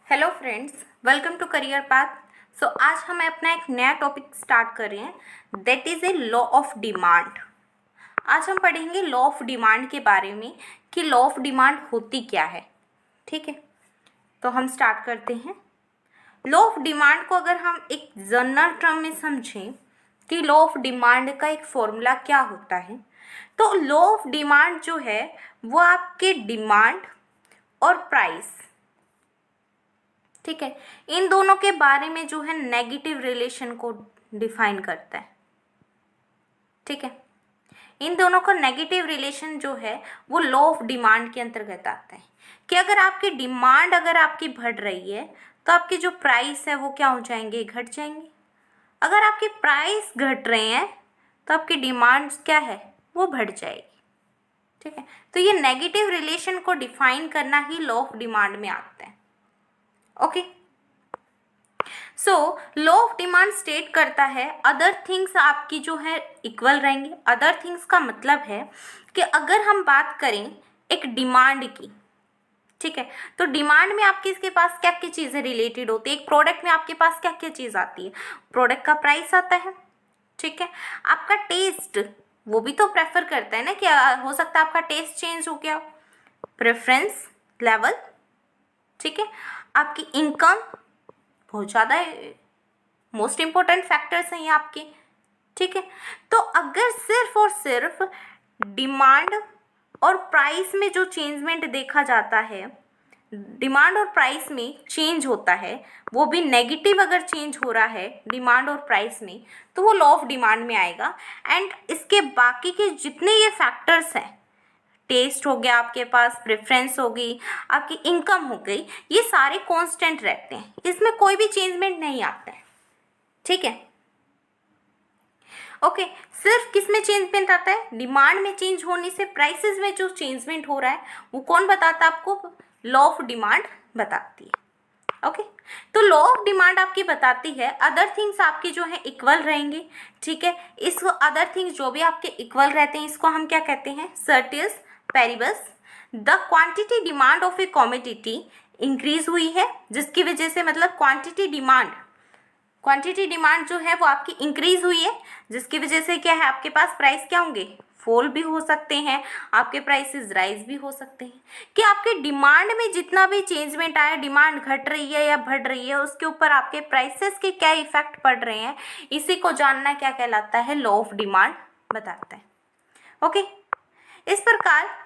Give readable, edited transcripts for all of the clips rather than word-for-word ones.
Hello friends, welcome to career path. आज हम अपना एक नया टॉपिक स्टार्ट कर रहे हैं, that is a law of demand. आज हम पढ़ेंगे लॉ ऑफ डिमांड के बारे में कि लॉ ऑफ डिमांड होती क्या है। ठीक है, तो हम स्टार्ट करते हैं। लॉ ऑफ डिमांड को अगर हम एक जनरल टर्म में समझें कि लॉ ऑफ डिमांड का एक फॉर्मूला क्या होता है, तो लॉ ऑफ डिमांड जो है वो आपके डिमांड और प्राइस, ठीक है, इन दोनों के बारे में जो है नेगेटिव रिलेशन को डिफाइन करता है। ठीक है, इन दोनों का नेगेटिव रिलेशन जो है वो लॉ ऑफ डिमांड के अंतर्गत आता है कि अगर आपकी डिमांड अगर आपकी बढ़ रही है तो आपके जो प्राइस है वो क्या हो जाएंगे, घट जाएंगे। अगर आपके प्राइस घट रहे हैं तो आपकी डिमांड क्या है, वो बढ़ जाएगी। ठीक है, तो ये नेगेटिव रिलेशन को डिफाइन करना ही लॉ ऑफ डिमांड में आता है। Okay, so law of demand state करता है अदर थिंग्स आपकी जो है इक्वल रहेंगे। अदर थिंग्स का मतलब है कि अगर हम बात करें एक डिमांड की, ठीक है, तो डिमांड में आपके इसके पास क्या क्या चीज़ें रिलेटेड होती है। एक प्रोडक्ट में आपके पास क्या क्या चीज़ आती है, प्रोडक्ट का प्राइस आता है, ठीक है, आपका टेस्ट वो भी तो प्रेफर करता है ना, कि हो सकता है आपका टेस्ट चेंज हो गया, प्रेफरेंस लेवल, ठीक है, आपकी इनकम, बहुत ज़्यादा मोस्ट इम्पोर्टेंट फैक्टर्स हैं ये आपके। ठीक है, तो अगर सिर्फ और सिर्फ डिमांड और प्राइस में जो चेंजमेंट देखा जाता है, डिमांड और प्राइस में चेंज होता है, वो भी नेगेटिव अगर चेंज हो रहा है डिमांड और प्राइस में, तो वो लॉ ऑफ डिमांड में आएगा। एंड इसके बाकी के जितने ये फैक्टर्स हैं, टेस्ट हो गया आपके पास, प्रेफरेंस हो गई, आपकी इनकम हो गई, ये सारे कांस्टेंट रहते हैं, इसमें कोई भी चेंजमेंट नहीं आता है। ठीक है, ओके, सिर्फ किस में चेंजमेंट आता है, डिमांड में चेंज होने से प्राइसेस में जो चेंजमेंट हो रहा है वो कौन बताता है आपको, लॉ ऑफ डिमांड बताती है। ओके, तो लॉ ऑफ डिमांड आपकी बताती है अदर थिंग्स आपकी जो है इक्वल रहेंगे। ठीक है, इस अदर थिंग्स जो भी आपके इक्वल रहते हैं इसको हम क्या कहते हैं, ceteris paribus. The quantity demand of a commodity increase हुई है, जिसकी वजह से मतलब क्वांटिटी डिमांड जो है वो आपकी इंक्रीज हुई है, जिसकी वजह से क्या है, आपके पास प्राइस क्या होंगे, फॉल भी हो सकते हैं, आपके प्राइसेस राइज भी हो सकते हैं। कि आपके डिमांड में जितना भी चेंजमेंट आया, डिमांड घट रही है या बढ़ रही है, उसके ऊपर आपके प्राइसेस के क्या इफेक्ट पड़ रहे हैं, इसी को जानना क्या कहलाता है, लॉ ऑफ डिमांड बताता है। ओके, इस प्रकार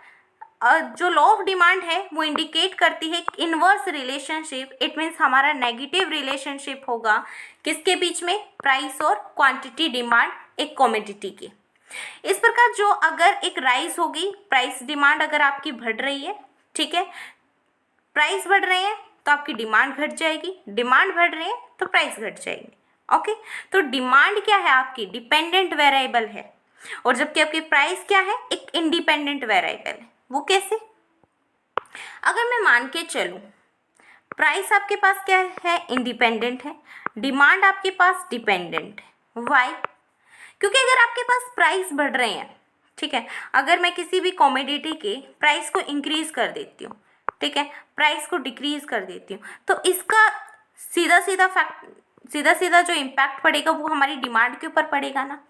जो लॉ ऑफ डिमांड है वो इंडिकेट करती है इनवर्स रिलेशनशिप। इट मीन्स हमारा नेगेटिव रिलेशनशिप होगा किसके बीच में, प्राइस और क्वांटिटी डिमांड एक कमोडिटी की। इस प्रकार जो अगर एक राइज होगी, प्राइस डिमांड अगर आपकी बढ़ रही है, ठीक है, प्राइस बढ़ रहे हैं तो आपकी डिमांड घट जाएगी, डिमांड बढ़ रही है तो प्राइस घट जाएगी। ओके, तो डिमांड क्या है, आपकी डिपेंडेंट वेरिएबल है, और जबकि आपकी प्राइस क्या है, एक इंडिपेंडेंट वेरिएबल है। वो कैसे, अगर मैं मान के चलूं प्राइस आपके पास क्या है, इंडिपेंडेंट है, डिमांड आपके पास डिपेंडेंट है। वाई, क्योंकि अगर आपके पास प्राइस बढ़ रहे हैं, ठीक है, अगर मैं किसी भी कमोडिटी के प्राइस को इंक्रीज कर देती हूँ, ठीक है, प्राइस को डिक्रीज कर देती हूँ, तो इसका सीधा सीधा जो इम्पैक्ट पड़ेगा वो हमारी डिमांड के ऊपर पड़ेगा ना।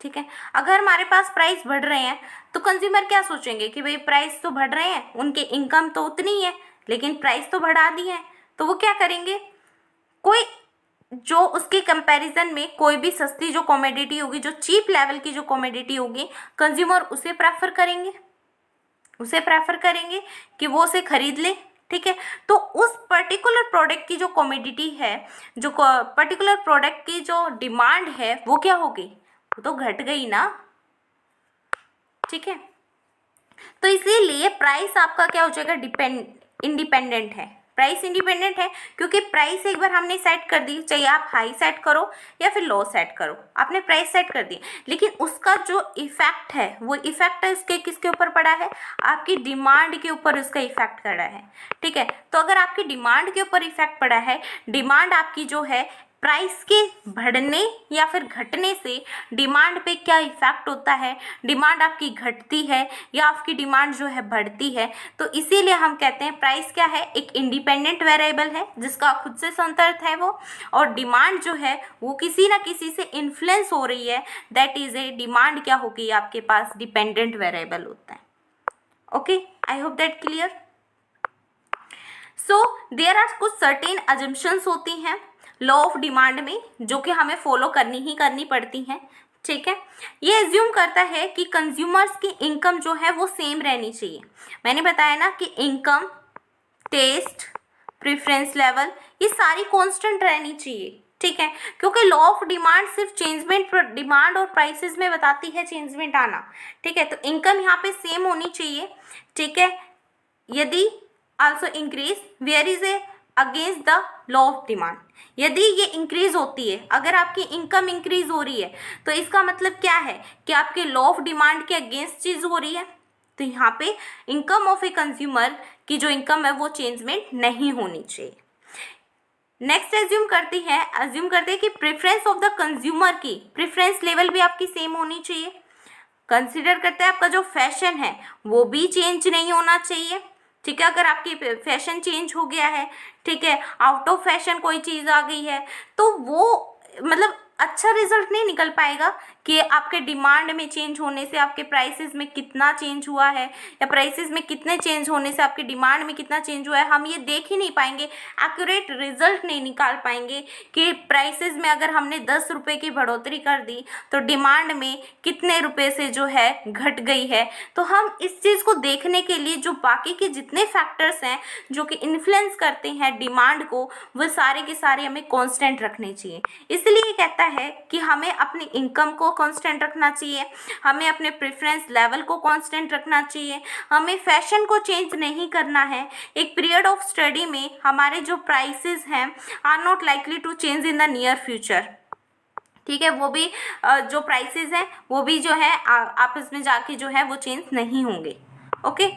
ठीक है, अगर हमारे पास प्राइस बढ़ रहे हैं तो कंज्यूमर क्या सोचेंगे कि भाई प्राइस तो बढ़ रहे हैं, उनके इनकम तो उतनी ही है, लेकिन प्राइस तो बढ़ा दी है, तो वो क्या करेंगे, कोई जो उसके कंपैरिजन में कोई भी सस्ती जो कमोडिटी होगी, जो चीप लेवल की जो कमोडिटी होगी, कंज्यूमर उसे प्रेफर करेंगे कि वो उसे खरीद ले। ठीक है, तो उस पर्टिकुलर प्रोडक्ट की जो कमोडिटी है, जो पर्टिकुलर प्रोडक्ट की जो डिमांड है वो क्या होगी, वो तो घट गई ना। ठीक है, तो इसीलिए प्राइस आपका क्या हो जाएगा, इंडिपेंडेंट है। प्राइस इंडिपेंडेंट है क्योंकि प्राइस एक बार हमने सेट कर दी, चाहे आप हाई सेट करो या फिर लो सेट करो, आपने प्राइस सेट कर दी, लेकिन उसका जो इफेक्ट है वो इफेक्ट है उसके किसके ऊपर पड़ा है, आपकी डिमांड के ऊपर उसका इफेक्ट पड़ा है। ठीक है, तो अगर आपकी डिमांड के ऊपर इफेक्ट पड़ा है, डिमांड आपकी जो है प्राइस के बढ़ने या फिर घटने से डिमांड पे क्या इफेक्ट होता है, डिमांड आपकी घटती है या आपकी डिमांड जो है बढ़ती है। तो इसीलिए हम कहते हैं प्राइस क्या है, एक इंडिपेंडेंट वेरिएबल है जिसका खुद से स्वतंत्र है वो, और डिमांड जो है वो किसी ना किसी से इन्फ्लुएंस हो रही है, दैट इज ए डिमांड क्या होगी आपके पास, डिपेंडेंट वेरिएबल होता है। Okay, I hope that clear. So there are कुछ सर्टेन अजम्पशंस होती हैं लॉ ऑफ डिमांड में जो कि हमें फॉलो करनी पड़ती हैं, ठीक है। ये एज्यूम करता है कि कंज्यूमर्स की इनकम जो है वो सेम रहनी चाहिए। मैंने बताया ना कि इनकम, टेस्ट, प्रेफरेंस लेवल, ये सारी कांस्टेंट रहनी चाहिए, ठीक है, क्योंकि लॉ ऑफ डिमांड सिर्फ चेंजमेंट डिमांड और प्राइसेस में बताती है चेंजमेंट आना, ठीक है। तो इनकम यहाँ पे सेम होनी चाहिए, ठीक है। यदि also increase where is a against the law of demand, यदि ये इंक्रीज होती है, अगर आपकी इनकम इंक्रीज हो रही है तो इसका मतलब क्या है कि आपके लॉ ऑफ डिमांड के अगेंस्ट चीज हो रही है। तो यहाँ पे इनकम ऑफ ए कंज्यूमर की जो इनकम है वो चेंजमेंट नहीं होनी चाहिए। नेक्स्ट एज्यूम करते हैं कि प्रेफरेंस ऑफ द कंज्यूमर की प्रेफरेंस लेवल भी आपकी सेम होनी चाहिए। कंसिडर करते हैं आपका जो फैशन है वो भी चेंज नहीं होना चाहिए, ठीक है। अगर आपकी फैशन चेंज हो गया है, ठीक है, आउट ऑफ फैशन कोई चीज़ आ गई है, तो वो मतलब अच्छा रिजल्ट नहीं निकल पाएगा कि आपके डिमांड में चेंज होने से आपके प्राइसेस में कितना चेंज हुआ है या प्राइसेस में कितने चेंज होने से आपके डिमांड में कितना चेंज हुआ है, हम ये देख ही नहीं पाएंगे, एक्यूरेट रिजल्ट नहीं निकाल पाएंगे कि प्राइसेस में अगर हमने 10 रुपये की बढ़ोतरी कर दी तो डिमांड में कितने रुपए से जो है घट गई है। तो हम इस चीज़ को देखने के लिए जो बाकी के जितने फैक्टर्स हैं जो कि इन्फ्लुएंस करते हैं डिमांड को, वो सारे के सारे हमें कांस्टेंट रखने चाहिए। इसलिए कहता है कि हमें अपनी इनकम को कांस्टेंट रखना चाहिए, हमें अपने प्रेफरेंस लेवल को कांस्टेंट रखना चाहिए, हमें फैशन को चेंज नहीं करना है। एक पीरियड ऑफ स्टडी में हमारे जो प्राइसेस हैं are not likely to change in the near future, ठीक है। वो भी जो प्राइसेस हैं वो भी जो है आपस में जाके जो है वो चेंज नहीं होंगे। ओके,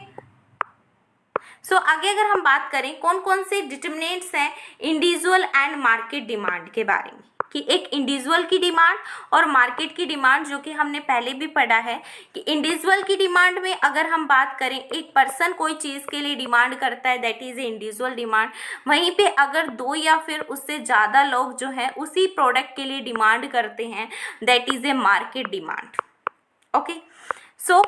सो आगे अगर हम बात करें कौन कौन से डिटर्मिनेंट्स हैं इंडिविजुअल एंड मार्केट डिमांड के बारे में, कि एक इंडिविजुअल की डिमांड और मार्केट की डिमांड, जो कि हमने पहले भी पढ़ा है कि इंडिविजुअल की डिमांड में अगर हम बात करें एक पर्सन कोई चीज़ के लिए डिमांड करता है, that is A individual demand. वहीं पे अगर दो या फिर उससे ज़्यादा लोग जो है उसी प्रोडक्ट के लिए डिमांड करते हैं, that is a market demand. Okay, so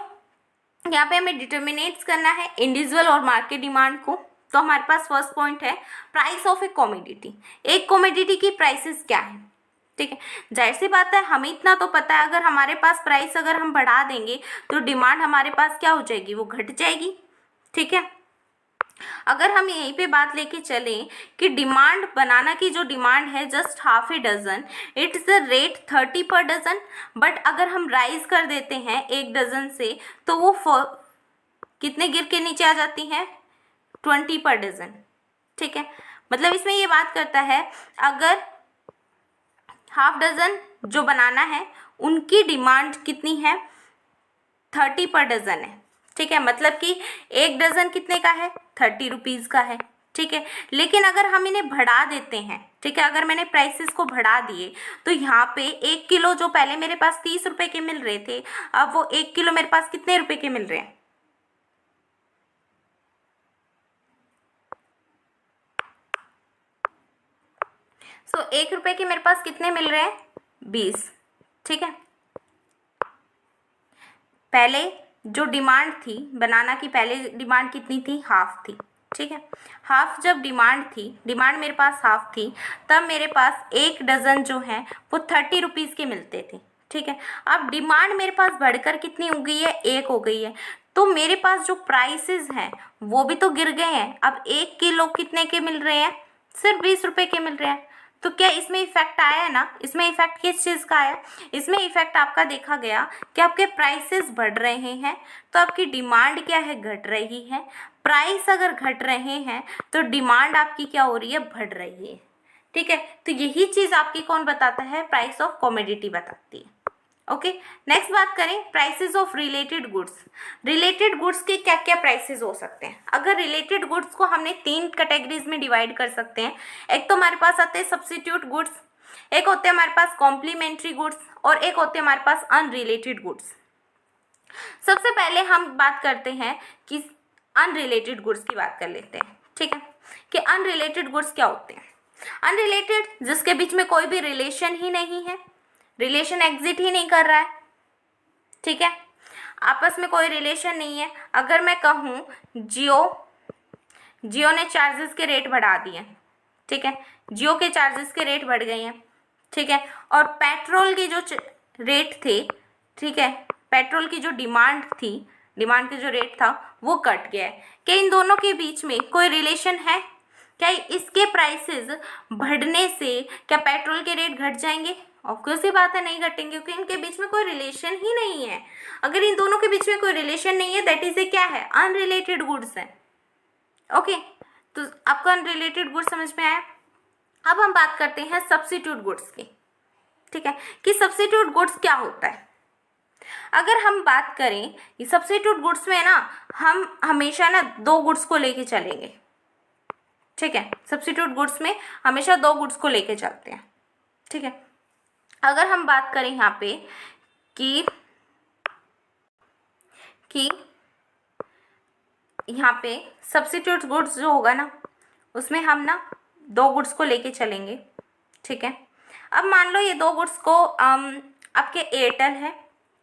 यहाँ पे हमें डिटर्मिनेट्स करना है इंडिविजुअल और मार्केट डिमांड को। तो हमारे पास फर्स्ट पॉइंट है प्राइस ऑफ ए कॉमोडिटी। एक कॉमोडिटी की प्राइसेस क्या है, ठीक है। जाहिर सी बात है, हमें इतना तो पता है अगर हमारे पास प्राइस अगर हम बढ़ा देंगे तो डिमांड हमारे पास क्या हो जाएगी, वो घट जाएगी, ठीक है। अगर हम यहीं पे बात लेके चलें कि डिमांड बनाना की जो डिमांड है just half a dozen, it's the rate 30 per dozen, but अगर हम राइज कर देते हैं 1 डजन से तो वो कितने गिर के नीचे आ जाती हैं, 20 पर डजन, ठीक है। मतलब इसमें ये बात करता है अगर हाफ डजन जो बनाना है उनकी डिमांड कितनी है, 30 पर डजन है, ठीक है। मतलब कि 1 डजन कितने का है, 30 रुपीज़ का है, ठीक है। लेकिन अगर हम इन्हें बढ़ा देते हैं, ठीक है, अगर मैंने प्राइसेस को बढ़ा दिए तो यहाँ पे 1 किलो जो पहले मेरे पास 30 रुपए के मिल रहे थे, अब वो 1 किलो मेरे पास कितने रुपए के मिल रहे हैं, सो 1 रुपए के मेरे पास कितने मिल रहे हैं, 20, ठीक है। पहले जो डिमांड थी बनाना की, पहले डिमांड कितनी थी, हाफ थी, ठीक है। हाफ जब डिमांड थी, डिमांड मेरे पास हाफ थी, तब मेरे पास 1 डजन जो है वो 30 रुपीज़ के मिलते थे, ठीक है। अब डिमांड मेरे पास बढ़कर कितनी हो गई है, 1 हो गई है, तो मेरे पास जो प्राइसेस हैं वो भी तो गिर गए हैं। अब 1 किलो कितने के मिल रहे हैं, सिर्फ 20 रुपए के मिल रहे हैं। तो क्या इसमें इफेक्ट आया है ना, इसमें इफेक्ट किस चीज़ का आया, इसमें इफेक्ट आपका देखा गया कि आपके प्राइसेस बढ़ रहे हैं तो आपकी डिमांड क्या है, घट रही है। प्राइस अगर घट रहे हैं तो डिमांड आपकी क्या हो रही है, बढ़ रही है, ठीक है। तो यही चीज़ आपकी कौन बताता है, प्राइस ऑफ कमोडिटी बताती है। ओके, नेक्स्ट बात करें prices of related goods. Related goods के क्या क्या प्राइसेस हो सकते हैं। अगर रिलेटेड गुड्स को हमने 3 कैटेगरीज में डिवाइड कर सकते हैं। एक तो हमारे पास आते हैं सब्स्टिट्यूट गुड्स, एक होते हैं हमारे पास कॉम्प्लीमेंट्री गुड्स और एक होते हैं हमारे पास अनरिलेटेड गुड्स। सबसे पहले हम बात करते हैं कि अनरिलेटेड गुड्स की बात कर लेते हैं, ठीक है, कि अनरिलेटेड गुड्स क्या होते हैं। अनरिलेटेड, जिसके बीच में कोई भी रिलेशन ही नहीं है, रिलेशन एग्जिट ही नहीं कर रहा है, ठीक है, आपस में कोई रिलेशन नहीं है। अगर मैं कहूँ जियो ने चार्जेस के रेट बढ़ा दिए, ठीक है, जियो के चार्जेस के रेट बढ़ गए हैं, ठीक है, और पेट्रोल की जो रेट थे, ठीक है, पेट्रोल की जो डिमांड थी, डिमांड के जो रेट था वो कट गया है। क्या इन दोनों के बीच में कोई रिलेशन है? क्या इसके प्राइसेस बढ़ने से क्या पेट्रोल के रेट घट जाएंगे? ऑब्वियस ही बात है, नहीं घटेंगे, क्योंकि इनके बीच में कोई रिलेशन ही नहीं है। अगर इन दोनों के बीच में कोई रिलेशन नहीं है, दैट इज ए क्या है, अनरिलेटेड गुड्स है। ओके, तो आपको अनरिलेटेड गुड्स समझ में आया। अब हम बात करते हैं सब्स्टिट्यूट गुड्स की, ठीक है, कि सब्स्टिट्यूट गुड्स क्या होता है। अगर हम बात करें कि सब्स्टिट्यूट गुड्स में ना हम हमेशा ना दो गुड्स को लेके चलेंगे, ठीक है, सब्स्टिट्यूट गुड्स में हमेशा दो गुड्स को लेके चलते हैं, ठीक है। अगर हम बात करें यहाँ पे कि यहाँ पे सब्स्टिट्यूट गुड्स जो होगा ना, उसमें हम ना दो गुड्स को लेके चलेंगे, ठीक है। अब मान लो ये दो गुड्स को आपके एयरटेल है,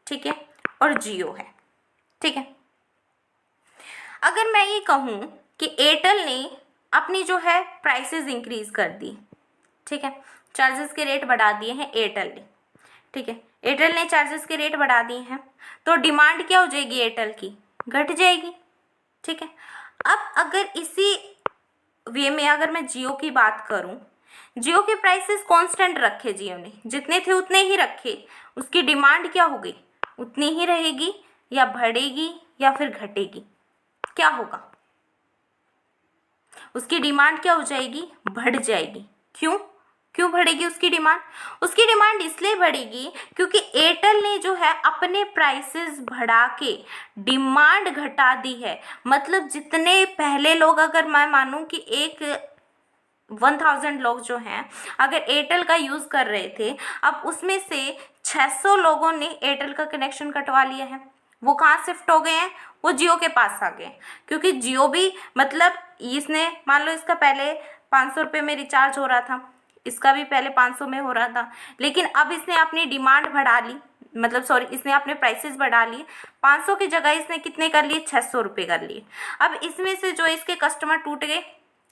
ठीक है, और जियो है, ठीक है। अगर मैं ये कहूँ कि एयरटेल ने अपनी जो है प्राइसेस इंक्रीज कर दी, ठीक है, चार्जेस के रेट बढ़ा दिए हैं एयरटेल ने, ठीक है, एयरटेल ने चार्जेस के रेट बढ़ा दिए हैं, तो डिमांड क्या हो जाएगी एयरटेल की, घट जाएगी, ठीक है। अब अगर इसी वे में अगर मैं जियो की बात करूं, जियो के प्राइसेस कांस्टेंट रखे जियो ने, जितने थे उतने ही रखे, उसकी डिमांड क्या होगी, उतनी ही रहेगी या बढ़ेगी या फिर घटेगी, क्या होगा, उसकी डिमांड क्या हो जाएगी, बढ़ जाएगी। क्यों बढ़ेगी उसकी डिमांड? उसकी डिमांड इसलिए बढ़ेगी क्योंकि एयरटेल ने जो है अपने प्राइसेस बढ़ा के डिमांड घटा दी है। मतलब जितने पहले लोग, अगर मैं मानूं कि 1000 लोग जो हैं अगर एयरटेल का यूज़ कर रहे थे, अब उसमें से 600 लोगों ने एयरटेल का कनेक्शन कटवा लिया है। वो कहाँ शिफ्ट हो गए हैं? वो जियो के पास आ गए, क्योंकि जियो भी मतलब इसने मान लो इसका पहले 500 रुपये में रिचार्ज हो रहा था, इसका भी पहले 500 में हो रहा था, लेकिन अब इसने अपनी डिमांड बढ़ा ली, मतलब सॉरी इसने अपने प्राइसेस बढ़ा लिए, 500 की जगह इसने कितने कर लिए, 600 रुपये कर लिए। अब इसमें से जो इसके कस्टमर टूट गए,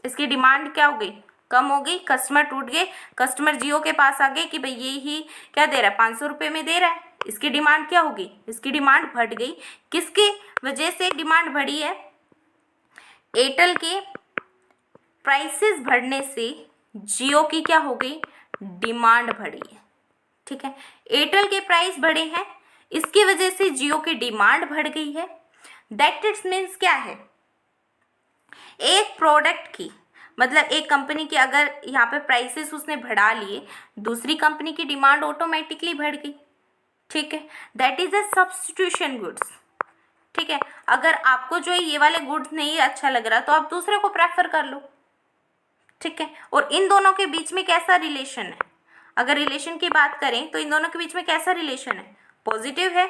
इसकी डिमांड क्या हो गई, कम हो गई, कस्टमर टूट गए, कस्टमर जियो के पास आ गए कि भाई ये ही क्या दे रहा है, 500 रुपये में दे रहा है, इसकी डिमांड क्या होगी, इसकी डिमांड बढ़ गई। किसकी वजह से डिमांड बढ़ी है? एयरटेल के प्राइसेस बढ़ने से जियो की क्या हो गई, डिमांड बढ़ी है, ठीक है। एयरटेल के प्राइस बढ़े हैं, इसकी वजह से जियो की डिमांड बढ़ गई है। दैट इट्स मीन्स क्या है, एक प्रोडक्ट की मतलब एक कंपनी की अगर यहाँ पे प्राइसेस उसने बढ़ा लिए, दूसरी कंपनी की डिमांड ऑटोमेटिकली बढ़ गई, ठीक है। That is a substitution goods, ठीक है। अगर आपको जो है ये वाले गुड्स नहीं अच्छा लग रहा तो आप दूसरे को प्रेफर कर लो, ठीक है। और इन दोनों के बीच में कैसा रिलेशन है? अगर रिलेशन की बात करें तो इन दोनों के बीच में कैसा रिलेशन है? पॉजिटिव है,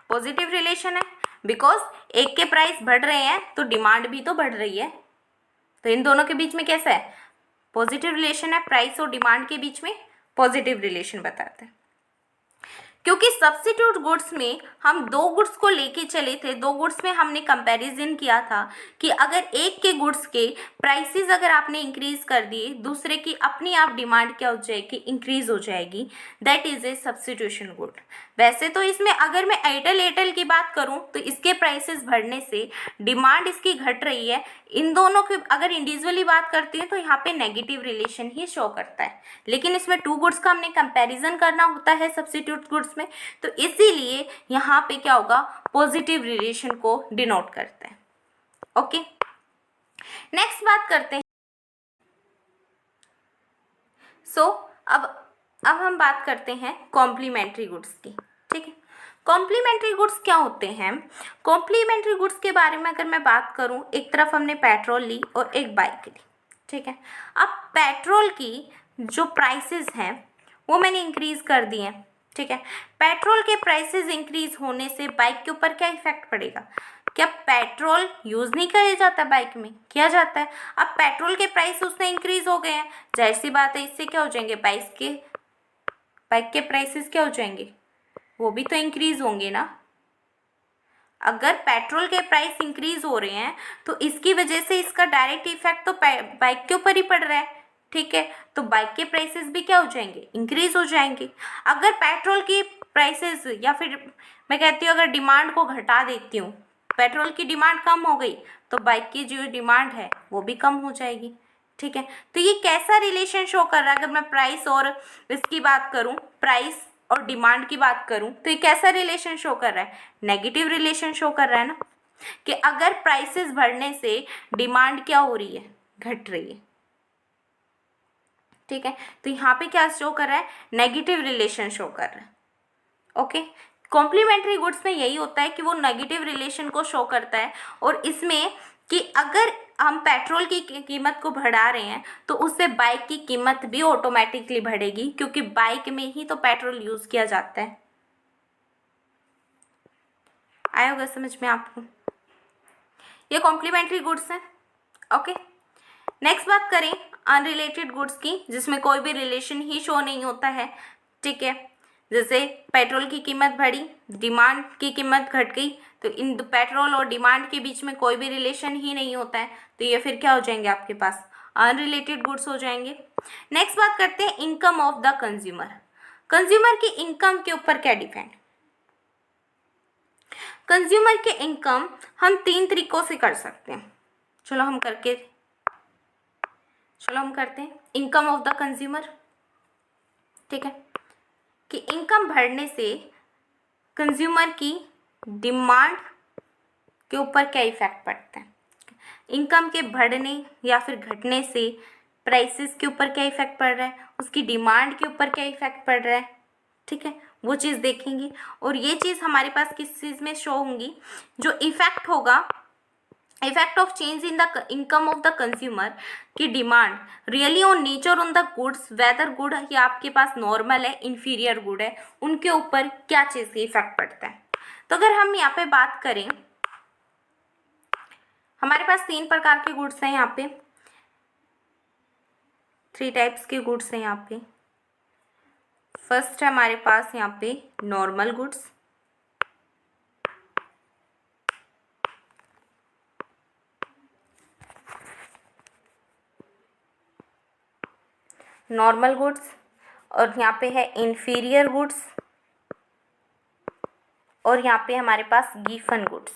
पॉजिटिव रिलेशन है, बिकॉज एक के प्राइस बढ़ रहे हैं तो डिमांड भी तो बढ़ रही है, तो इन दोनों के बीच में कैसा है? पॉजिटिव रिलेशन है, प्राइस और डिमांड के बीच में पॉजिटिव रिलेशन बताते हैं। क्योंकि सब्स्टिट्यूट गुड्स में हम दो गुड्स को लेके चले थे, दो गुड्स में हमने कंपैरिजन किया था कि अगर एक के गुड्स के प्राइसेस अगर आपने इंक्रीज कर दिए, दूसरे की अपनी आप डिमांड क्या हो जाएगी, इंक्रीज हो जाएगी, that is a substitution good. वैसे तो इसमें अगर मैं एयरटेल की बात करूं तो इसके प्राइसेस बढ़ने से डिमांड इसकी घट रही है। इन दोनों की अगर इंडिविजुअली बात करती है तो यहाँ पे नेगेटिव रिलेशन ही शो करता है, लेकिन इसमें टू गुड्स का हमने कंपैरिजन करना होता है सब्स्टिट्यूट गुड्स में, तो इसीलिए यहाँ पे क्या होगा, पॉजिटिव रिलेशन को डिनोट करता है। ओके, नेक्स्ट बात करते हैं। अब हम बात करते हैं कॉम्प्लीमेंट्री गुड्स की, ठीक है। कॉम्प्लीमेंट्री गुड्स क्या होते हैं? कॉम्प्लीमेंट्री गुड्स के बारे में अगर मैं बात करूं, एक तरफ हमने पेट्रोल ली और एक बाइक ली, ठीक है। अब पेट्रोल की जो प्राइसेस हैं वो मैंने इंक्रीज कर दिए हैं, ठीक है। पेट्रोल के प्राइसेस इंक्रीज होने से बाइक के ऊपर क्या इफेक्ट पड़ेगा? क्या पेट्रोल यूज नहीं किया जाता बाइक में? किया जाता है। अब पेट्रोल के प्राइस उसने इंक्रीज हो गए हैं, जाहिर सी बात है इससे क्या हो जाएंगे, बाइक के प्राइसेस क्या हो जाएंगे, वो भी तो इंक्रीज होंगे ना। अगर पेट्रोल के प्राइस इंक्रीज हो रहे हैं तो इसकी वजह से इसका डायरेक्ट इफेक्ट तो बाइक के ऊपर ही पड़ रहा है, ठीक है। तो बाइक के प्राइसेस भी क्या हो जाएंगे, इंक्रीज हो जाएंगे। अगर पेट्रोल की प्राइसेस, या फिर मैं कहती हूँ अगर डिमांड को घटा देती हूँ, पेट्रोल की डिमांड कम हो गई तो बाइक की जो डिमांड है वो भी कम हो जाएगी, ठीक है। तो ये कैसा रिलेशन शो कर रहा है? अगर मैं प्राइस और इसकी बात करूँ, प्राइस और डिमांड की बात करूं, तो ये कैसा रिलेशन शो कर रहा है? नेगेटिव रिलेशन शो कर रहा है ना, कि अगर प्राइसेस बढ़ने से डिमांड क्या हो रही है, घट रही है, ठीक है। तो यहाँ पे क्या शो कर रहा है? नेगेटिव रिलेशन शो कर रहा है, ओके। कॉम्प्लीमेंट्री गुड्स में यही होता है कि वो नेगेटिव रिलेशन को शो करता है, और इसमें कि अगर हम पेट्रोल की कीमत को बढ़ा रहे हैं तो उससे बाइक की कीमत भी ऑटोमेटिकली बढ़ेगी, क्योंकि बाइक में ही तो पेट्रोल यूज किया जाता है। आया होगा समझ में आपको? ये कॉम्प्लीमेंट्री गुड्स हैं, ओके। नेक्स्ट बात करें अनरिलेटेड गुड्स की, जिसमें कोई भी रिलेशन ही शो नहीं होता है, ठीक है। जैसे पेट्रोल की कीमत बढ़ी, डिमांड की कीमत घट गई, तो इन पेट्रोल और डिमांड के बीच में कोई भी रिलेशन ही नहीं होता है, तो ये फिर क्या हो जाएंगे आपके पास? अनरिलेटेड गुड्स हो जाएंगे। नेक्स्ट बात करते हैं income of the consumer. Consumer की इनकम के ऊपर क्या डिपेंड? कंज्यूमर के इनकम हम 3 तरीकों से कर सकते हैं। चलो हम करते हैं इनकम ऑफ द कंज्यूमर, ठीक है। कि इनकम बढ़ने से कंज्यूमर की डिमांड के ऊपर क्या इफेक्ट पड़ता है? इनकम के बढ़ने या फिर घटने से प्राइसेस के ऊपर क्या इफेक्ट पड़ रहा है, उसकी डिमांड के ऊपर क्या इफेक्ट पड़ रहा है, ठीक है। वो चीज़ देखेंगे, और ये चीज़ हमारे पास किस चीज़ में शो होंगी? जो इफेक्ट होगा, effect of change in the income of the consumer की demand really on nature on the goods, whether good या आपके पास नॉर्मल है, इन्फीरियर गुड है, उनके ऊपर क्या चीज़ का इफेक्ट पड़ता है। तो अगर हम यहाँ पे बात करें, हमारे पास 3 प्रकार के गुड्स हैं यहाँ पे, 3 टाइप्स के गुड्स हैं यहाँ पे। फर्स्ट है हमारे पास यहाँ पे नॉर्मल गुड्स, नॉर्मल गुड्स, और यहाँ पे है इन्फीरियर गुड्स, और यहाँ पे हमारे पास गिफन गुड्स,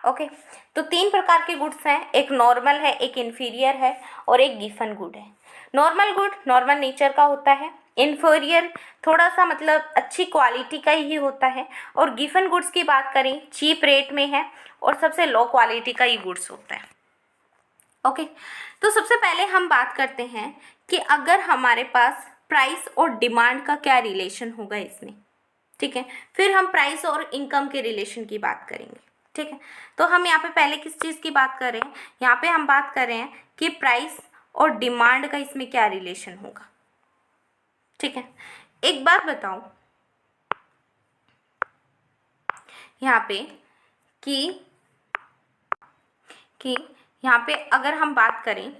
ओके। तो 3 प्रकार के गुड्स हैं, एक नॉर्मल है, एक इन्फीरियर है, और एक गिफन गुड है। नॉर्मल गुड नॉर्मल नेचर का होता है, इन्फीरियर थोड़ा सा मतलब अच्छी क्वालिटी का ही होता है, और गिफन गुड्स की बात करें चीप रेट में है और सबसे लो क्वालिटी का ही गुड्स होता है, ओके। तो सबसे पहले हम बात करते हैं कि अगर हमारे पास प्राइस और डिमांड का क्या रिलेशन होगा इसमें, ठीक है। फिर हम प्राइस और इनकम के रिलेशन की बात करेंगे, ठीक है। तो हम यहाँ पे पहले किस चीज़ की बात कर रहे हैं? यहाँ पे हम बात कर रहे हैं कि प्राइस और डिमांड का इसमें क्या रिलेशन होगा, ठीक है। एक बात बताओ यहाँ पे कि यहाँ पे अगर हम बात करें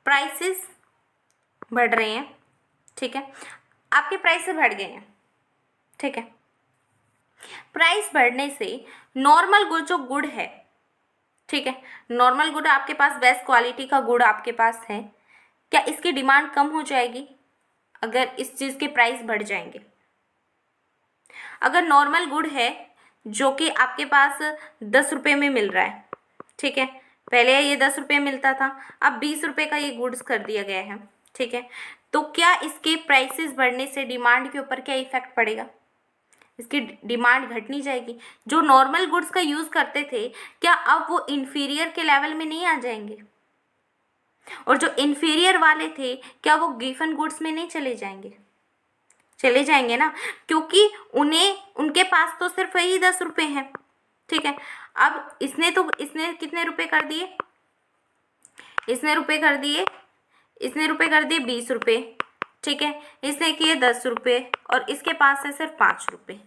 प्राइसेस बढ़ रहे हैं, ठीक है, आपके प्राइसेस बढ़ गए हैं, ठीक है। प्राइस बढ़ने से नॉर्मल गुड जो गुड है, ठीक है, नॉर्मल गुड आपके पास बेस्ट क्वालिटी का गुड आपके पास है, क्या इसकी डिमांड कम हो जाएगी अगर इस चीज़ के प्राइस बढ़ जाएंगे? अगर नॉर्मल गुड है जो कि आपके पास 10 रुपये में मिल रहा है, ठीक है, पहले ये 10 रुपये मिलता था, अब 20 रुपये का ये गुड्स कर दिया गया है, ठीक है। तो क्या इसके प्राइसेस बढ़ने से डिमांड के ऊपर क्या इफेक्ट पड़ेगा? इसकी डिमांड घटनी जाएगी। जो नॉर्मल गुड्स का यूज़ करते थे क्या अब वो इन्फीरियर के लेवल में नहीं आ जाएंगे? और जो इन्फीरियर वाले थे क्या वो गिफन गुड्स में नहीं चले जाएंगे? चले जाएंगे ना, क्योंकि उनके पास तो सिर्फ वही 10 रुपये हैं, ठीक है। अब इसने कितने रुपए कर दिए? इसने रुपए कर दिए इसने रुपए कर दिए 20 रुपये, ठीक है, इसने किए 10 रुपये और इसके पास है सिर्फ 5 रुपये,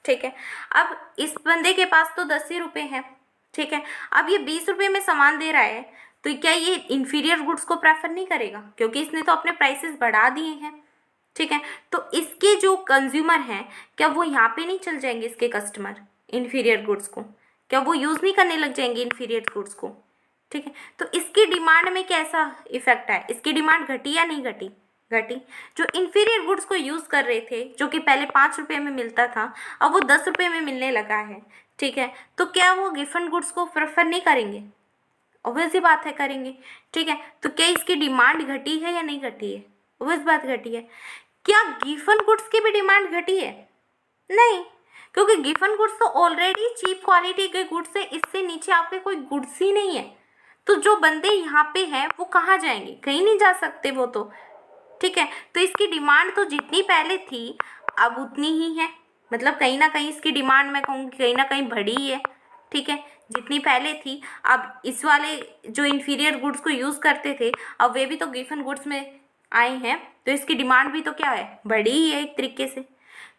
ठीक है। अब इस बंदे के पास तो 10 ही रुपये हैं, ठीक है। अब ये 20 रुपये में सामान दे रहा है, तो क्या ये इन्फीरियर गुड्स को प्रेफर नहीं करेगा, क्योंकि इसने तो अपने प्राइसेस बढ़ा दिए हैं, ठीक है। तो इसके जो कंज्यूमर हैं, क्या वो यहाँ पे नहीं चल जाएंगे, इसके कस्टमर इन्फीरियर गुड्स को, क्या वो यूज़ नहीं करने लग जाएंगे इन्फीरियर गुड्स को, ठीक है। तो इसकी डिमांड में कैसा इफेक्ट है, इसकी डिमांड घटी या नहीं घटी, घटी। जो इन्फीरियर गुड्स को यूज़ कर रहे थे, जो कि पहले 5 रुपये में मिलता था, अब वो 10 रुपये में मिलने लगा है, ठीक है। तो क्या वो गिफन गुड्स को प्रेफर नहीं करेंगे, ऑब्वियस ही बात है करेंगे, ठीक है। तो क्या इसकी डिमांड घटी है या नहीं घटी है, ऑब्वियस बात घटी है। क्या गिफन गुड्स की भी डिमांड घटी है, नहीं, क्योंकि गिफन गुड्स तो ऑलरेडी चीप क्वालिटी के गुड्स है, इससे नीचे आपके कोई गुड्स ही नहीं है। तो जो बंदे यहाँ पे हैं वो कहाँ जाएंगे, कहीं नहीं जा सकते वो तो, ठीक है। तो इसकी डिमांड तो जितनी पहले थी अब उतनी ही है, मतलब कहीं ना कहीं इसकी डिमांड मैं कहूँगी कहीं ना कहीं बढ़ी है, ठीक है। जितनी पहले थी, अब इस वाले जो इन्फीरियर गुड्स को यूज़ करते थे, अब वे भी तो गिफन गुड्स में आए हैं, तो इसकी डिमांड भी तो क्या है, बढ़ी ही है एक तरीके से।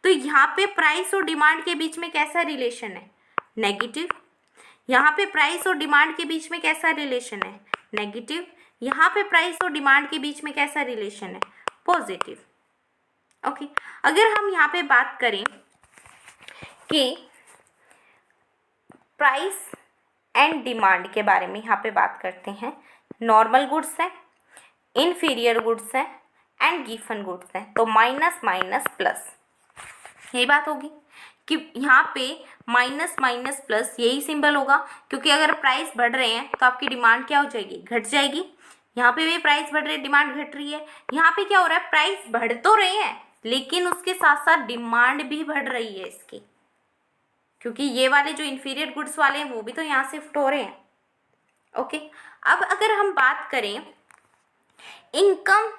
तो यहाँ पे प्राइस और डिमांड के बीच में कैसा रिलेशन है, नेगेटिव। यहाँ पे प्राइस और डिमांड के बीच में कैसा रिलेशन है, नेगेटिव। यहाँ पे प्राइस और डिमांड के बीच में कैसा रिलेशन है, पॉजिटिव, ओके। अगर हम यहाँ पे बात करें कि प्राइस एंड डिमांड के बारे में, यहाँ पे बात करते हैं, नॉर्मल गुड्स है, इन्फीरियर गुड्स है एंड गिफन गुड्स है, तो माइनस माइनस प्लस, यही बात होगी कि यहाँ पे माइनस माइनस प्लस यही सिंबल होगा, क्योंकि अगर प्राइस बढ़ रहे हैं तो आपकी डिमांड क्या हो जाएगी, घट जाएगी। यहाँ पे भी प्राइस बढ़ रही है, डिमांड घट रही है। यहाँ पे क्या हो रहा है, प्राइस बढ़ तो रहे हैं लेकिन उसके साथ साथ डिमांड भी बढ़ रही है इसकी, क्योंकि ये वाले जो इन्फीरियर गुड्स वाले हैं वो भी तो यहाँ शिफ्ट हो रहे हैं, ओके। अब अगर हम बात करें इनकम,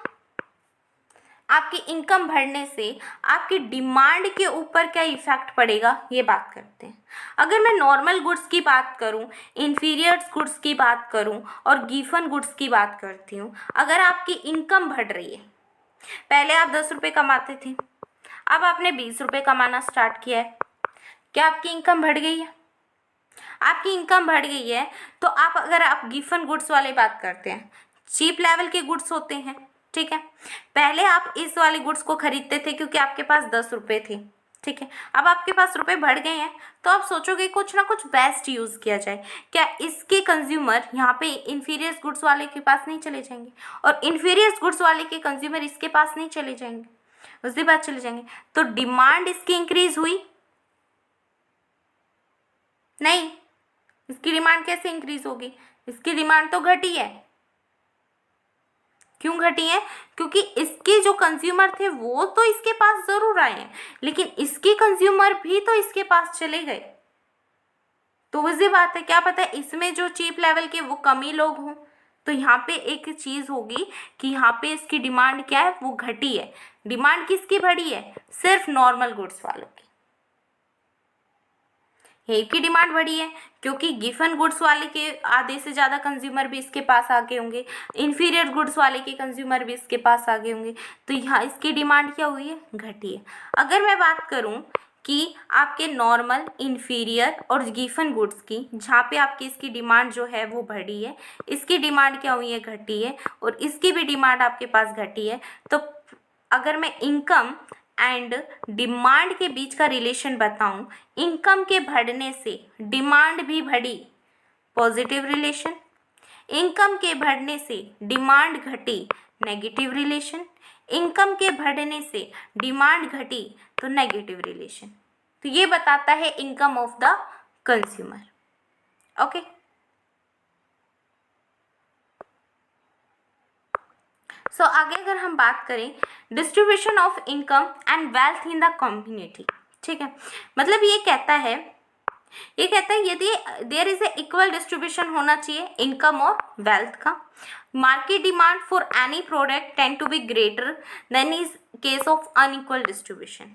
आपकी इनकम बढ़ने से आपकी डिमांड के ऊपर क्या इफेक्ट पड़ेगा, ये बात करते हैं। अगर मैं नॉर्मल गुड्स की बात करूं, इन्फीरियर गुड्स की बात करूं और गिफन गुड्स की बात करती हूं, अगर आपकी इनकम बढ़ रही है, पहले आप 10 रुपये कमाते थे, अब आपने 20 रुपये कमाना स्टार्ट किया है, क्या आपकी इनकम बढ़ गई है, आपकी इनकम बढ़ गई है। तो आप अगर आप गिफन गुड्स वाले बात करते हैं, चीप लेवल के गुड्स होते हैं, ठीक है। पहले आप इस वाले गुड्स को खरीदते थे क्योंकि आपके पास 10 रुपये थे, ठीक है। अब आपके पास रुपए बढ़ गए हैं तो आप सोचोगे कुछ ना कुछ बेस्ट यूज़ किया जाए, क्या इसके कंज्यूमर यहाँ पे इन्फीरियर गुड्स वाले के पास नहीं चले जाएंगे और इन्फीरियर गुड्स वाले के कंज्यूमर इसके पास नहीं चले जाएंगे, उसके बाद चले जाएंगे। तो डिमांड इसकी इंक्रीज हुई नहीं, इसकी डिमांड कैसे इंक्रीज होगी, इसकी डिमांड तो घटी है। क्यों घटी है, क्योंकि इसके जो कंज्यूमर थे वो तो इसके पास जरूर आए हैं लेकिन इसके कंज्यूमर भी तो इसके पास चले गए। तो वही बात है, क्या पता है इसमें जो चीप लेवल के वो कम ही लोग हों। तो यहाँ पे एक चीज़ होगी कि यहाँ पे इसकी डिमांड क्या है, वो घटी है। डिमांड किसकी बढ़ी है, सिर्फ नॉर्मल गुड्स वालों की। यही की डिमांड बढ़ी है क्योंकि गिफन गुड्स वाले के आधे से ज़्यादा कंज्यूमर भी इसके पास आ गए होंगे, इन्फीरियर गुड्स वाले के कंज्यूमर भी इसके पास आ गए होंगे। तो यहाँ इसकी डिमांड क्या हुई है, घटी है। अगर मैं बात करूँ कि आपके नॉर्मल, इन्फीरियर और गिफन गुड्स की, जहाँ पे आपकी इसकी डिमांड जो है वो बढ़ी है, इसकी डिमांड क्या हुई है, घटी है, और इसकी भी डिमांड आपके पास घटी है। तो अगर मैं इनकम एंड डिमांड के बीच का रिलेशन बताऊं, इनकम के बढ़ने से डिमांड भी बढ़ी, पॉजिटिव रिलेशन। इनकम के बढ़ने से डिमांड घटी, नेगेटिव रिलेशन। इनकम के बढ़ने से डिमांड घटी तो नेगेटिव रिलेशन। तो ये बताता है income of the consumer, okay. So आगे अगर हम बात करें distribution of income and wealth in the community, ठीक है, मतलब ये कहता है यदि there is a equal distribution होना चाहिए इनकम और वेल्थ का, market demand for any product tend to be greater than is case of unequal distribution.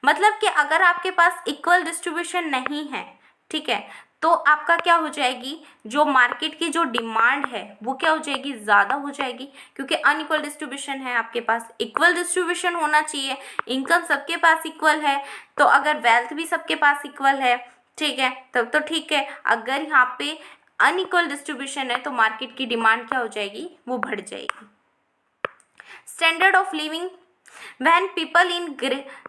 मतलब कि अगर आपके पास इक्वल डिस्ट्रीब्यूशन नहीं है, ठीक है, तो तो आपका क्या हो जाएगी, जो मार्केट की जो डिमांड है वो क्या हो जाएगी, ज़्यादा हो जाएगी, क्योंकि अनइक्वल डिस्ट्रीब्यूशन है आपके पास। इक्वल डिस्ट्रीब्यूशन होना चाहिए, इनकम सबके पास इक्वल है, तो अगर वेल्थ भी सबके पास इक्वल है, ठीक है, तब तो ठीक है। अगर यहाँ पे अनइक्वल डिस्ट्रीब्यूशन है तो मार्केट की डिमांड क्या हो जाएगी, वो बढ़ जाएगी। Standard of living, when people in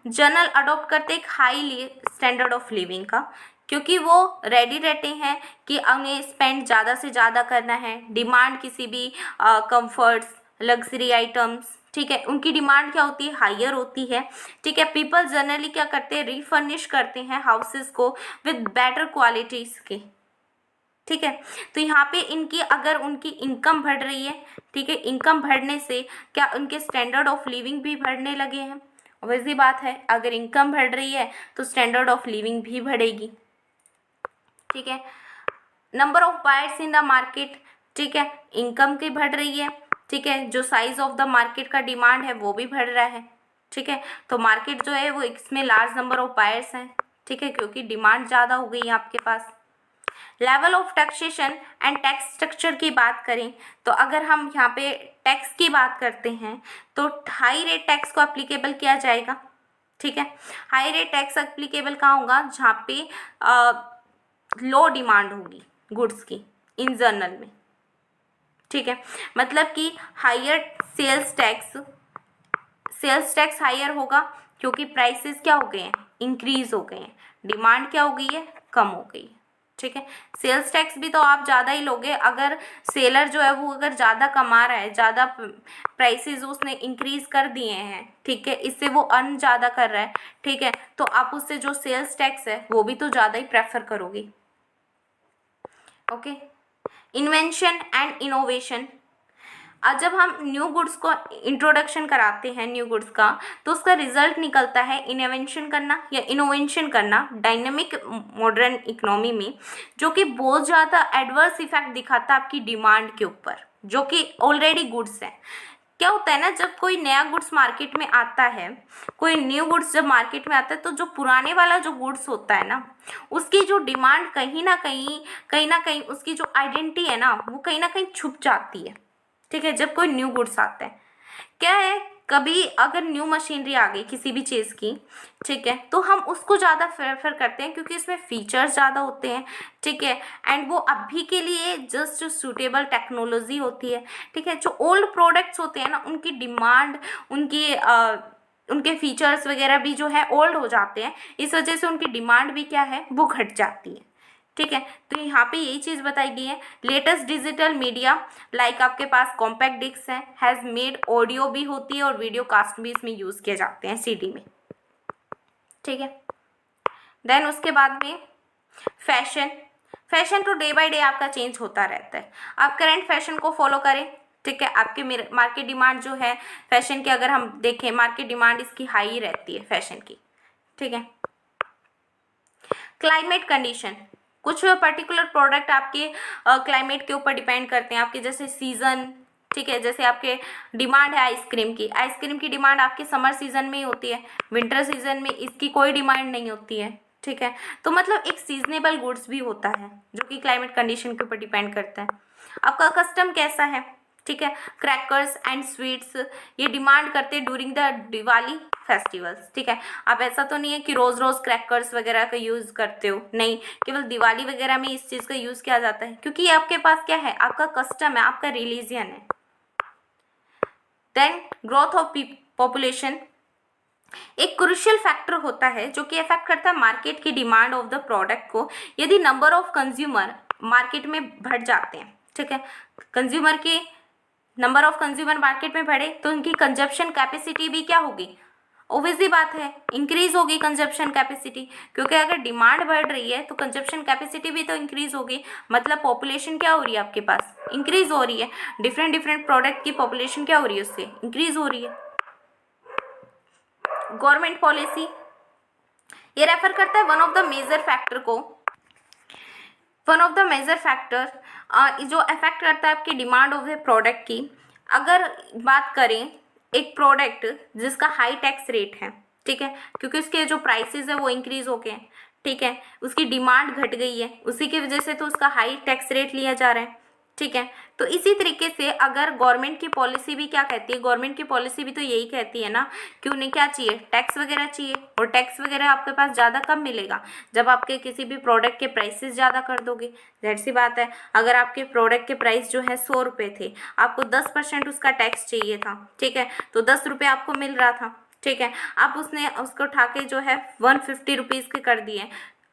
general adopt करते एक हाई स्टैंडर्ड ऑफ लिविंग का, क्योंकि वो रेडी रहते हैं कि उन्हें स्पेंड ज़्यादा से ज़्यादा करना है, डिमांड किसी भी कंफर्ट्स, लग्जरी आइटम्स, ठीक है, उनकी डिमांड क्या होती है, हायर होती है, ठीक है। पीपल जनरली क्या करते हैं, रिफर्निश करते हैं हाउसेस को विद बेटर क्वालिटीज़ के, ठीक है। तो यहाँ पे इनकी अगर उनकी इनकम बढ़ रही है, ठीक है, इनकम बढ़ने से क्या उनके स्टैंडर्ड ऑफ लिविंग भी बढ़ने लगे हैं, वैसी बात है, अगर इनकम बढ़ रही है तो स्टैंडर्ड ऑफ लिविंग भी बढ़ेगी, ठीक है। Number of buyers in the market, ठीक है, इनकम की बढ़ रही है, ठीक है, जो साइज ऑफ द मार्केट का डिमांड है वो भी बढ़ रहा है, ठीक है। तो मार्केट जो है वो इसमें लार्ज नंबर ऑफ बायर्स हैं, ठीक है, क्योंकि डिमांड ज़्यादा हो गई है आपके पास। Level of taxation and tax structure की बात करें तो अगर हम यहाँ पे टैक्स की बात करते हैं तो हाई रेट टैक्स को अप्लीकेबल किया जाएगा, ठीक है। हाई रेट टैक्स अप्लीकेबल कहाँ होगा, जहाँ पे लो डिमांड होगी गुड्स की इन जनरल में, ठीक है। मतलब कि हायर सेल्स टैक्स हायर होगा क्योंकि प्राइसेस क्या हो गए हैं, इंक्रीज हो गए हैं, डिमांड क्या हो गई है, कम हो गई है, ठीक है। सेल्स टैक्स भी तो आप ज़्यादा ही लोगे, अगर सेलर जो है वो अगर ज़्यादा कमा रहा है, ज़्यादा प्राइसेस उसने इंक्रीज कर दिए हैं, ठीक है, इससे वो अर्न ज़्यादा कर रहा है, ठीक है, तो आप उससे जो सेल्स टैक्स है वो भी तो ज़्यादा ही प्रेफर करोगे, ओके। इन्वेंशन एंड इनोवेशन, जब हम न्यू गुड्स को इंट्रोडक्शन कराते हैं न्यू गुड्स का, तो उसका रिजल्ट निकलता है इनोवेशन करना या इनोवेशन करना डायनेमिक मॉडर्न इकोनॉमी में, जो कि बहुत ज़्यादा एडवर्स इफेक्ट दिखाता है आपकी डिमांड के ऊपर, जो कि ऑलरेडी गुड्स है। क्या होता है ना, जब कोई नया गुड्स मार्केट में आता है, कोई न्यू गुड्स जब मार्केट में आता है, तो जो पुराने वाला जो गुड्स होता है ना, उसकी जो डिमांड कहीं ना कहीं उसकी जो आइडेंटिटी है ना, वो कहीं ना कहीं छुप जाती है, ठीक है। जब कोई न्यू गुड्स आता है, क्या है, कभी अगर न्यू मशीनरी आ गई किसी भी चीज़ की, ठीक है, तो हम उसको ज़्यादा प्रेफर करते हैं क्योंकि इसमें फीचर्स ज़्यादा होते हैं, ठीक है, एंड वो अभी के लिए जस्ट सूटेबल टेक्नोलॉजी होती है, ठीक है। जो ओल्ड प्रोडक्ट्स होते हैं ना, उनकी डिमांड, उनके फीचर्स वगैरह भी जो है ओल्ड हो जाते हैं, इस वजह से उनकी डिमांड भी क्या है, वो घट जाती है, ठीक है। तो यहाँ पे यही चीज़ बताई गई है। लेटेस्ट डिजिटल मीडिया लाइक आपके पास कॉम्पैक्ट डिस्क है, हैज़ मेड ऑडियो भी होती है और वीडियो कास्ट भी इसमें यूज़ किए जाते हैं सीडी में, ठीक है। देन उसके बाद में फैशन तो डे बाय डे आपका चेंज होता रहता है, आप करंट फैशन को फॉलो करें, ठीक है। आपके मार्केट डिमांड जो है फैशन की, अगर हम देखें मार्केट डिमांड इसकी हाई ही रहती है फैशन की, ठीक है। क्लाइमेट कंडीशन, कुछ पर्टिकुलर प्रोडक्ट आपके क्लाइमेट के ऊपर डिपेंड करते हैं, आपके जैसे सीज़न, ठीक है, जैसे आपके डिमांड है आइसक्रीम की डिमांड आपके समर सीजन में ही होती है, विंटर सीजन में इसकी कोई डिमांड नहीं होती है, ठीक है। तो मतलब एक सीजनेबल गुड्स भी होता है जो कि क्लाइमेट कंडीशन के ऊपर डिपेंड करता है। आपका कस्टम कैसा है, ठीक है, क्रैकर्स एंड स्वीट्स ये डिमांड करते हैं ड्यूरिंग द दिवाली फेस्टिवल्स, ठीक है। आप ऐसा तो नहीं है कि रोज़ रोज़ क्रैकर्स वगैरह का यूज़ करते हो, नहीं, केवल दिवाली वगैरह में इस चीज़ का यूज़ किया जाता है क्योंकि ये आपके पास क्या है, आपका कस्टम है, आपका रिलीजियन है। देन ग्रोथ ऑफ पॉपुलेशन एक क्रुशियल फैक्टर होता है जो कि अफेक्ट करता है मार्केट की डिमांड ऑफ द प्रोडक्ट को। यदि नंबर ऑफ कंज्यूमर मार्केट में बढ़ जाते हैं, ठीक है, कंज्यूमर की नंबर ऑफ कंज्यूमर मार्केट में बढ़े तो उनकी कंजप्शन कैपेसिटी भी क्या होगी, ओबियसली बात है, इंक्रीज होगी कंजप्शन कैपेसिटी, क्योंकि अगर डिमांड बढ़ रही है तो कंजप्शन कैपेसिटी भी तो इंक्रीज होगी, मतलब पॉपुलेशन क्या हो रही है आपके पास, इंक्रीज हो रही है, डिफरेंट प्रोडक्ट की पॉपुलेशन क्या हो रही है, उससे इंक्रीज हो रही है। गवर्नमेंट पॉलिसी ये रेफर करता है one of the major factor जो अफेक्ट करता है आपकी डिमांड ऑफ द प्रोडक्ट की। अगर बात करें एक प्रोडक्ट जिसका हाई टैक्स रेट है, ठीक है, क्योंकि उसके जो प्राइसेस है वो इंक्रीज हो गए हैं, ठीक है, उसकी डिमांड घट गई है, उसी की वजह से तो उसका हाई टैक्स रेट लिया जा रहा है। ठीक है, तो इसी तरीके से अगर गवर्नमेंट की पॉलिसी भी क्या कहती है, गवर्नमेंट की पॉलिसी भी तो यही कहती है ना कि उन्हें क्या चाहिए, टैक्स वगैरह चाहिए। और टैक्स वगैरह आपके पास ज़्यादा कब मिलेगा, जब आपके किसी भी प्रोडक्ट के प्राइसेस ज़्यादा कर दोगे। ज़ाहिर सी बात है, अगर आपके प्रोडक्ट के प्राइस जो है 100 रुपये थे, आपको 10% उसका टैक्स चाहिए था। ठीक है, तो 10 रुपये आपको मिल रहा था। ठीक है, अब उसने उसको उठा के जो है 150 रुपीज़ के कर दिए।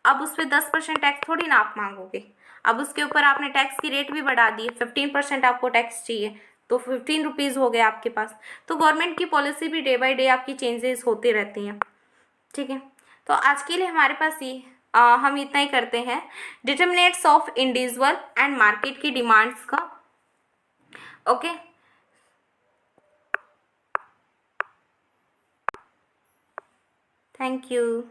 अब उस पर 10% टैक्स थोड़ी ना आप मांगोगे, अब उसके ऊपर आपने टैक्स की रेट भी बढ़ा दी है, 15% आपको टैक्स चाहिए, तो 15 रुपीज़ हो गए आपके पास। तो गवर्नमेंट की पॉलिसी भी डे बाय डे आपकी चेंजेस होती रहती हैं। ठीक है, तो आज के लिए हमारे पास ये हम इतना ही करते हैं, determinates of individual and market की डिमांड्स का। Okay, thank you.